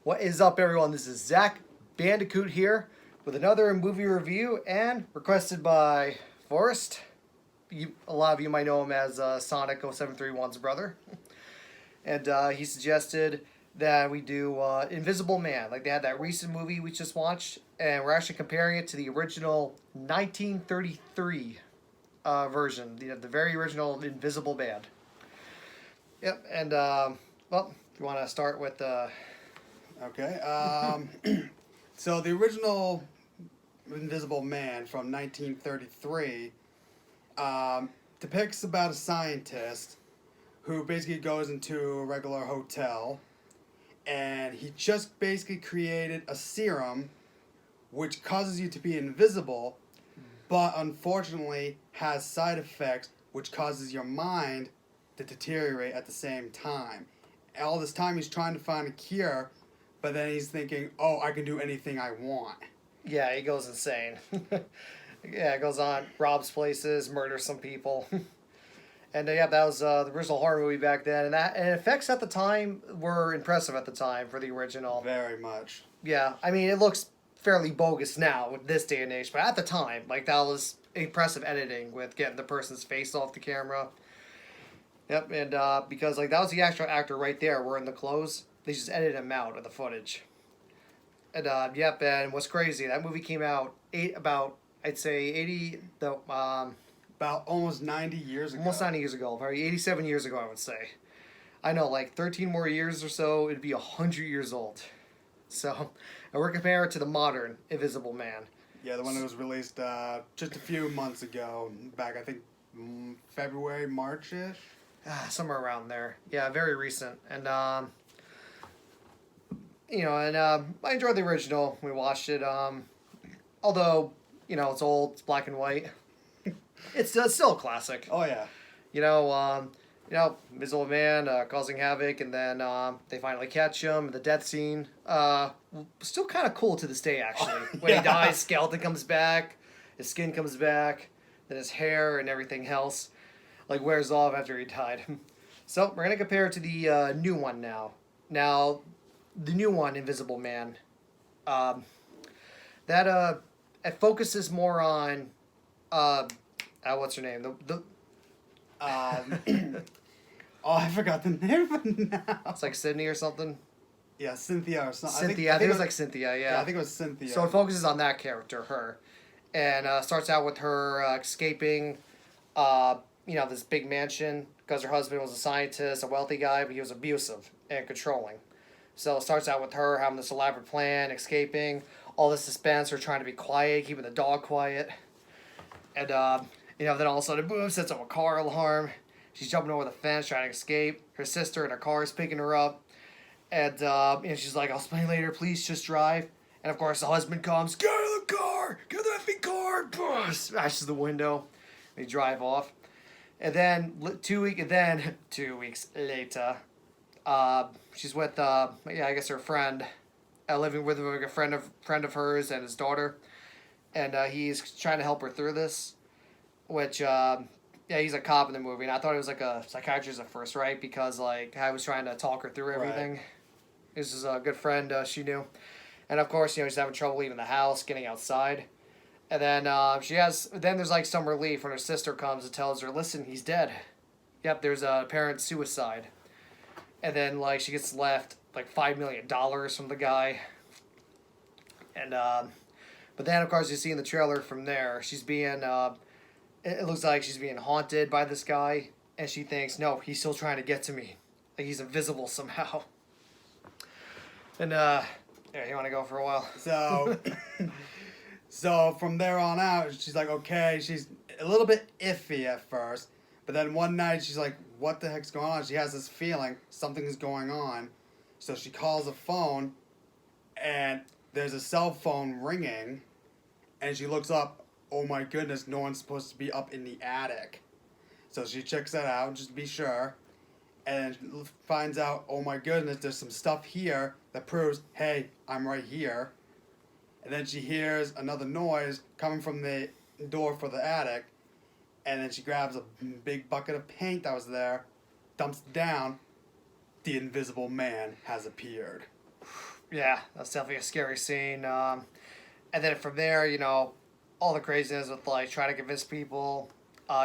What is up, everyone? This is ZacBandicoot here with another movie review and requested by Forrest. A lot of you might know him as Sonic 0731's brother. And he suggested that we do Invisible Man. Like they had that recent movie we just watched, and we're actually comparing it to the original 1933 version, the very original Invisible Man. Yep, and well, if you want to start with Okay. So the original Invisible Man from 1933 depicts about a scientist who basically goes into a regular hotel, and he just basically created a serum which causes you to be invisible, but unfortunately has side effects which causes your mind to deteriorate at the same time. All this time he's trying to find a cure, but then he's thinking, oh, I can do anything I want. yeah, he goes insane. Yeah, it goes on, robs places, murders some people. And yeah, that was the original horror movie back then, and effects at the time were impressive at the time for the original. Very much. Yeah, I mean it looks fairly bogus now with this day and age, but at the time, like that was impressive editing with getting the person's face off the camera. Yep, and because like that was the actual actor right there wearing the clothes, they just edited him out of the footage. And yep, and what's crazy, that movie came out I'd say 80 the About almost 90 years ago. almost 90 years ago, probably 87 years ago I would say. I know, like 13 more years or so, it'd be 100 years old. So, and we're comparing it to the modern Invisible Man. Yeah, the one that was released just a few months ago, back I think February, March-ish. Somewhere around there. Yeah, very recent. And I enjoyed the original. We watched it. Although, it's old, it's black and white. It's still a classic. Oh yeah. Invisible Man causing havoc, and then they finally catch him. The death scene, still kind of cool to this day, actually. When he dies, skeleton comes back, his skin comes back, then his hair and everything else, like, wears off after he died. So we're gonna compare it to the new one now. Now, the new one, Invisible Man, it focuses more on what's her name? Oh, I forgot the name of it now. It's like Sydney or something. Yeah, Cynthia or something. Cynthia, I think it was like Cynthia, yeah. Yeah, I think it was Cynthia. So it focuses on that character, her. And starts out with her escaping, this big mansion because her husband was a scientist, a wealthy guy, but he was abusive and controlling. So it starts out with her having this elaborate plan, escaping, all this suspense, her trying to be quiet, keeping the dog quiet. And, then all of a sudden, boom, sets up a car alarm. She's jumping over the fence, trying to escape. Her sister in her car is picking her up. And she's like, I'll explain later, please just drive. And of course, the husband comes, get out of the car! Get out of the effing car! Boom, smashes the window. They drive off. And then 2 weeks later, she's with, I guess her friend, living with a friend of hers and his daughter. And he's trying to help her through this, which, he's a cop in the movie, and I thought he was like a psychiatrist at first, right? Because, like, I was trying to talk her through everything. Right. This is a good friend she knew. And, of course, she's having trouble leaving the house, getting outside. And then then there's, like, some relief when her sister comes and tells her, listen, he's dead. Yep, there's a apparent suicide. And then, like, she gets left, like, $5 million from the guy. And, but then, of course, you see in the trailer from there, she's being, it looks like she's being haunted by this guy, and she thinks, no, he's still trying to get to me. Like, he's invisible somehow. And, you want to go for a while? So from there on out, she's like, okay, she's a little bit iffy at first, but then one night she's like, what the heck's going on? She has this feeling something's going on, so she calls a phone, and there's a cell phone ringing, and she looks up, oh my goodness, no one's supposed to be up in the attic. So she checks that out, just to be sure, and finds out, oh my goodness, there's some stuff here that proves, hey, I'm right here. And then she hears another noise coming from the door for the attic, and then she grabs a big bucket of paint that was there, dumps it down. The Invisible Man has appeared. Yeah, that's definitely a scary scene. And then from there, all the craziness with like trying to convince people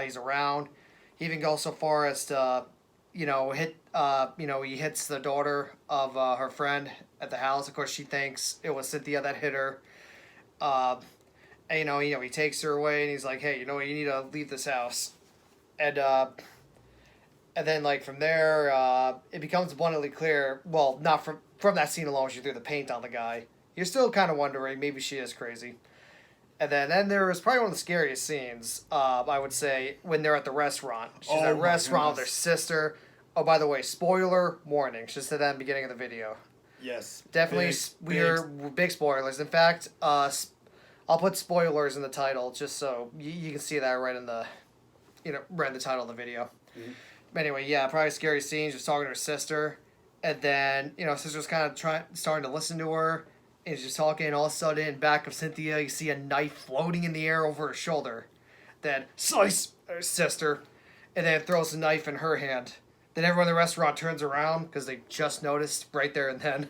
he's around. He even goes so far as to, he hits the daughter of her friend at the house. Of course, she thinks it was Cynthia that hit her. Uh, and, he takes her away and he's like, hey, you know what, you need to leave this house. And then like from there, it becomes abundantly clear. Well, not from that scene alone. She threw the paint on the guy. You're still kind of wondering maybe she is crazy. And then there was probably one of the scariest scenes. I would say when they're at the restaurant. She's at a restaurant with her sister. Oh, by the way, spoiler warning. She said that in the beginning of the video. Yes. Definitely big spoilers. In fact, I'll put spoilers in the title just so you can see that right in the title of the video. Mm-hmm. Anyway, yeah, probably scary scene. She's talking to her sister, and then sister's kind of starting to listen to her, and she's talking. And all of a sudden, back of Cynthia, you see a knife floating in the air over her shoulder. Then slice her sister, and then throws the knife in her hand. Then everyone in the restaurant turns around because they just noticed right there and then,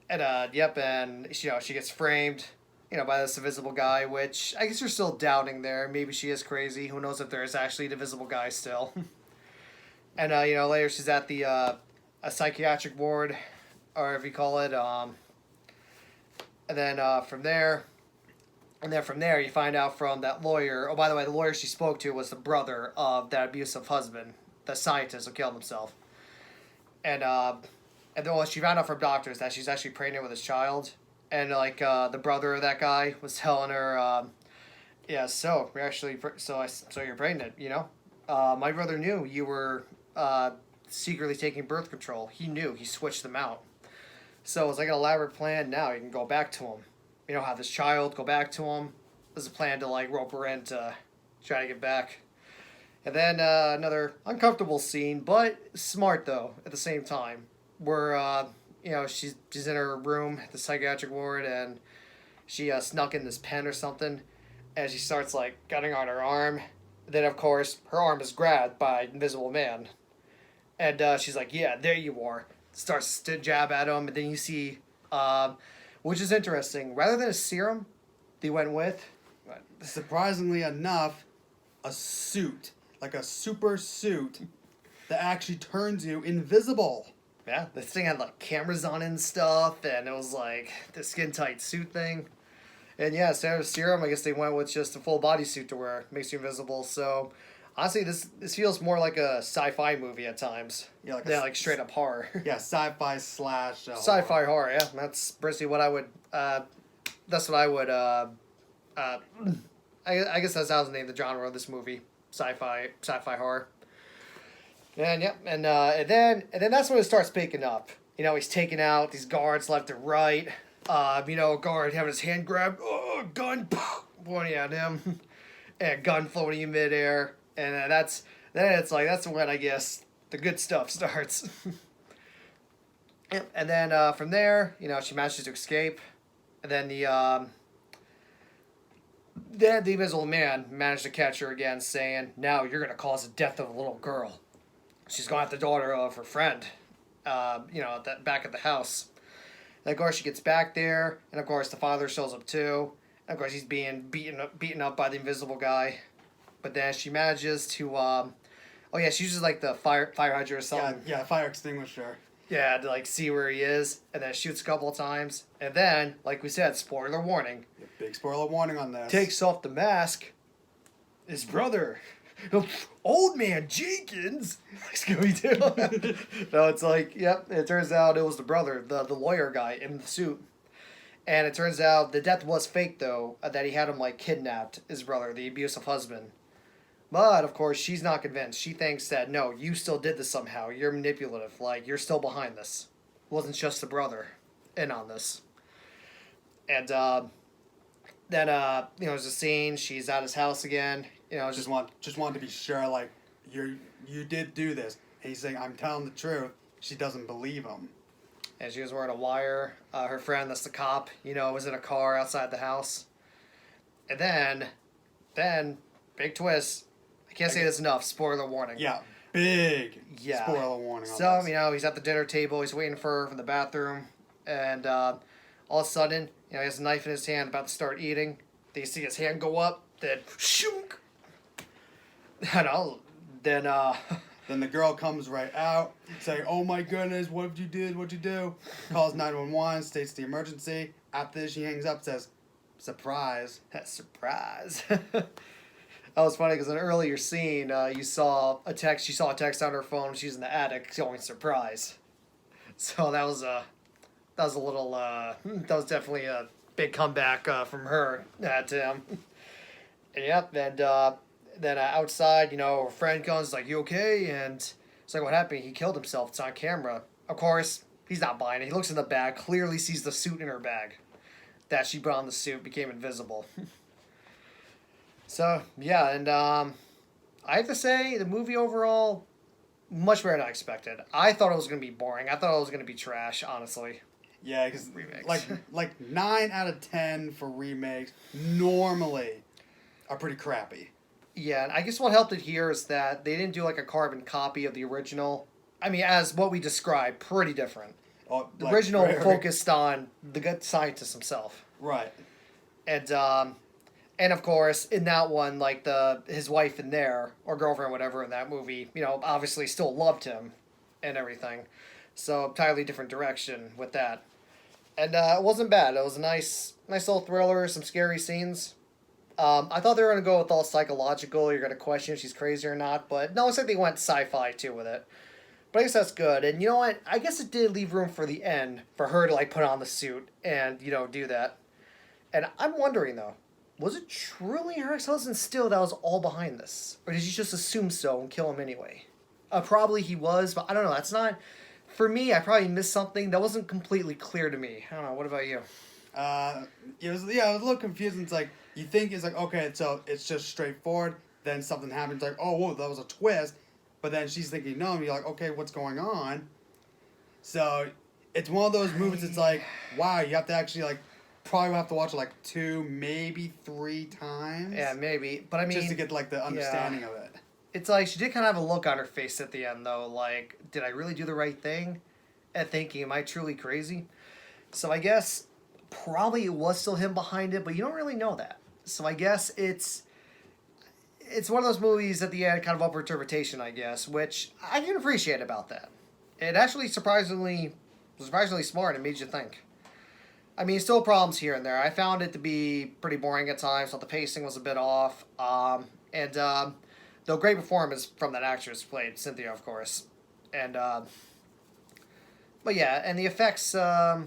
and she gets framed. By this invisible guy, which I guess you're still doubting there. Maybe she is crazy. Who knows if there is actually an invisible guy still. And, later she's at the a psychiatric ward, or if you call it. And then from there you find out from that lawyer. Oh, by the way, the lawyer she spoke to was the brother of that abusive husband, the scientist who killed himself. And then she found out from doctors that she's actually pregnant with his child. And the brother of that guy was telling her, so you're pregnant, my brother knew you were secretly taking birth control. He knew. He switched them out. So it was like an elaborate plan. Now you can go back to him. Have this child, go back to him. There's a plan to rope her in to try to get back. And then another uncomfortable scene, but smart though at the same time, where she's in her room at the psychiatric ward, and she snuck in this pen or something, and she starts cutting on her arm. Then of course her arm is grabbed by an invisible man, and she's like, "Yeah, there you are." Starts to jab at him, and then you see, which is interesting. Rather than a serum, they went with, surprisingly enough, a suit, like a super suit, that actually turns you invisible. Yeah, this thing had cameras on it and stuff, and it was the skin tight suit thing. And yeah, instead of serum, I guess they went with just a full body suit to wear. Makes you invisible. So honestly, this feels more like a sci-fi movie at times. Yeah, like straight up horror. Yeah, sci-fi / sci-fi horror. Yeah, that's basically what I would. That's what I would. I guess that's how the name of the genre of this movie. Sci-fi horror. And yep, and then that's when it starts picking up. He's taking out these guards left and right. A guard having his hand grabbed, gun pointing at him, and gun floating in midair. And that's when I guess the good stuff starts. Yep, and then from there, she manages to escape, and then the invisible man managed to catch her again, saying, "Now you're gonna cause the death of a little girl." She's going at the daughter of her friend, back at the house. And of course, she gets back there, and of course, the father shows up too. And of course, he's being beaten up by the invisible guy. But then she manages to, she uses the fire hydrant or something. Yeah, fire extinguisher. Yeah, to see where he is, and then shoots a couple of times, and then, like we said, spoiler warning. Yeah, big spoiler warning on this. Takes off the mask. His brother. Old man Jenkins. Scooby-Doo. No, it's it turns out it was the brother, the lawyer guy in the suit. And it turns out the death was fake, though, that he had him, kidnapped, his brother, the abusive husband. But, of course, she's not convinced. She thinks that, no, you still did this somehow. You're manipulative. You're still behind this. It wasn't just the brother in on this. And, then, there's a scene. She's at his house again. Just wanted to be sure, you did do this. And he's saying, I'm telling the truth. She doesn't believe him. And she was wearing a wire. Her friend, that's the cop, was in a car outside the house. And then, big twist. I can't say this enough. Spoiler warning. Yeah, big Yeah. spoiler warning on So, this. you know, he's at the dinner table, he's waiting for her from the bathroom, and all of a sudden, you know, he has a knife in his hand, about to start eating. Then you see his hand go up, then shunk. And then Then the girl comes right out, saying, "Oh my goodness, what you did? What'd you do?" Calls 911, states the emergency. After this, she hangs up, says, "Surprise." surprise. That was funny because in an earlier scene, you saw a text. She saw a text on her phone. She's in the attic, going surprise. So that was a little. That was definitely a big comeback from her to him. And yep, and then outside, you know, her friend comes like, "You okay?" And it's like, "What happened?" He killed himself. It's on camera. Of course, he's not buying it. He looks in the bag, clearly sees the suit in her bag. That she put on the suit became invisible. So yeah, and I have to say the movie overall much better than I expected. I thought it was gonna be boring. I thought it was gonna be trash, honestly. Yeah, because Remakes. like 9 out of 10 for remakes normally are pretty crappy. Yeah, and I guess what helped it here is that they didn't do like a carbon copy of the original. I mean, as what we described, pretty different. Oh, The like, original very- focused on the good scientist himself, Right. and of course in that one, like his wife in there or girlfriend, whatever in that movie, you know, obviously still loved him, and everything. So entirely different direction with that, and it wasn't bad. It was a nice little thriller, some scary scenes. I thought they were gonna go with all psychological. You're gonna question if she's crazy or not, but no, it's like they went sci-fi too with it. But I guess that's good. And you know what? I guess it did leave room for the end for her to like put on the suit and you know do that. And I'm wondering though, was it truly her ex-husband still that was all behind this, or did she just assume so and kill him anyway? Probably he was, but I don't know. That's not for me. I probably missed something that wasn't completely clear to me. I don't know. What about you? It was a little confusing. It's like you think it's like okay, so it's just straightforward. Then something happens, like oh whoa, that was a twist. But then she's thinking no, and you're like okay, what's going on? So it's one of those movies. It's like wow, you have to actually like probably have to watch it like 2, maybe 3 times. Yeah, maybe. But I mean, just to get like the understanding of it. it's like she did kind of have a look on her face at the end, though. Like, did I really do the right thing? And thinking, am I truly crazy? So I guess probably it was still him behind it, but you don't really know that. So I guess it's one of those movies at the end, kind of up for interpretation, I guess, which I can appreciate about that. It actually was surprisingly smart and made you think. I mean, still problems here and there. I found it to be pretty boring at times. Thought the pacing was a bit off. And though great performance from that actress who played Cynthia, of course. And but yeah, and the effects. I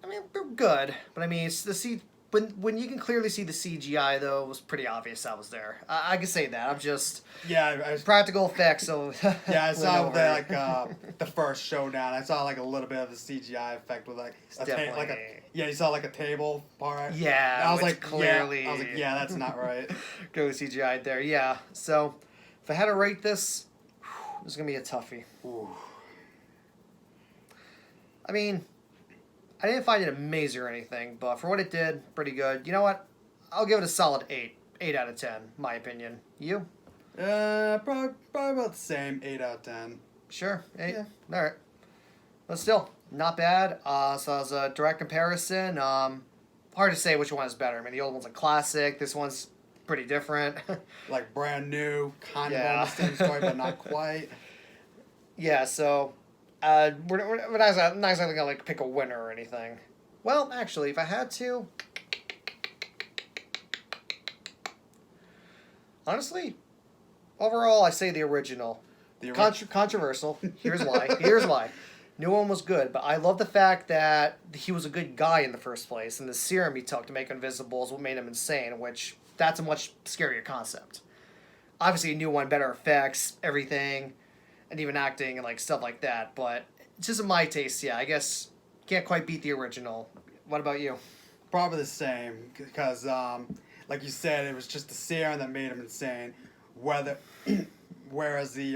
mean, they're good, but I mean, it's when you can clearly see the CGI though, it was pretty obvious that was there. I can say that. I'm just Yeah, practical effects. So yeah, I saw went the over. the first showdown. I saw like a little bit of the CGI effect with like definitely- you saw like a table part. Yeah, I was which like clearly- yeah, I was like yeah, that's not right. Go CGI there. Yeah. So if I had to rate this, this is gonna be a toughie. Ooh. I mean, I didn't find it amazing or anything, but for what it did, pretty good. You know what? I'll give it a solid 8. 8 out of 10, my opinion. You? Probably about the same. 8 out of 10. Sure. 8? Yeah. All right. But still, not bad. So as a direct comparison, hard to say which one is better. I mean, the old one's a classic. This one's pretty different. Like brand new, kind Yeah. of on the same story, but not quite. Yeah, so we're not exactly gonna like pick a winner or anything. Well, actually, if I had to, honestly, overall, I say the original. Controversial. Here's why. Here's why. New one was good, but I love the fact that he was a good guy in the first place, and the serum he took to make invisible is what made him insane. Which that's a much scarier concept. Obviously, a new one, better effects, everything, and even acting and like stuff like that. But just in my taste, yeah, I guess can't quite beat the original. What about you? Probably the same, because like you said, it was just the serum that made him insane. Whereas the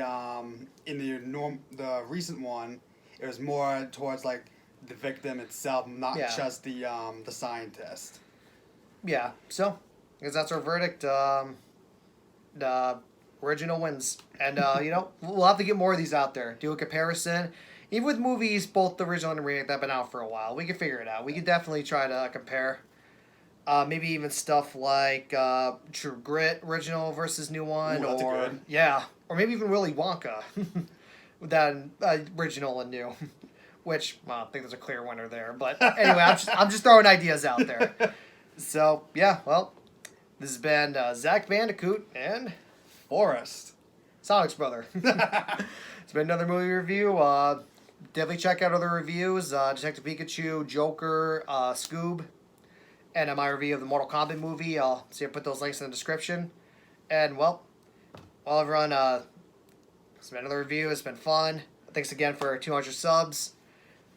in the recent one, it was more towards like the victim itself, not Yeah. just the scientist. Yeah, so I guess that's our verdict. Original wins. And, we'll have to get more of these out there. Do a comparison. Even with movies, both the original and the remake that have been out for a while. We can figure it out. We can definitely try to compare. Maybe even stuff like True Grit, original versus new one. Ooh, that's or good. Yeah. Or maybe even Willy Wonka. With that original and new. Which, well, I think there's a clear winner there. But anyway, I'm just throwing ideas out there. So, yeah, well, this has been ZacBandicoot and Forrest. Sonic's brother. It's been another movie review. Definitely check out other reviews. Detective Pikachu, Joker, Scoob, and my review of the Mortal Kombat movie. I'll see if I put those links in the description. And, well, everyone, it's been another review. It's been fun. Thanks again for 200 subs.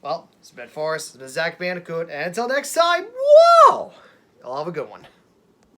Well, it's been Forrest. It's been ZacBandicoot. And until next time, whoa! Y'all have a good one.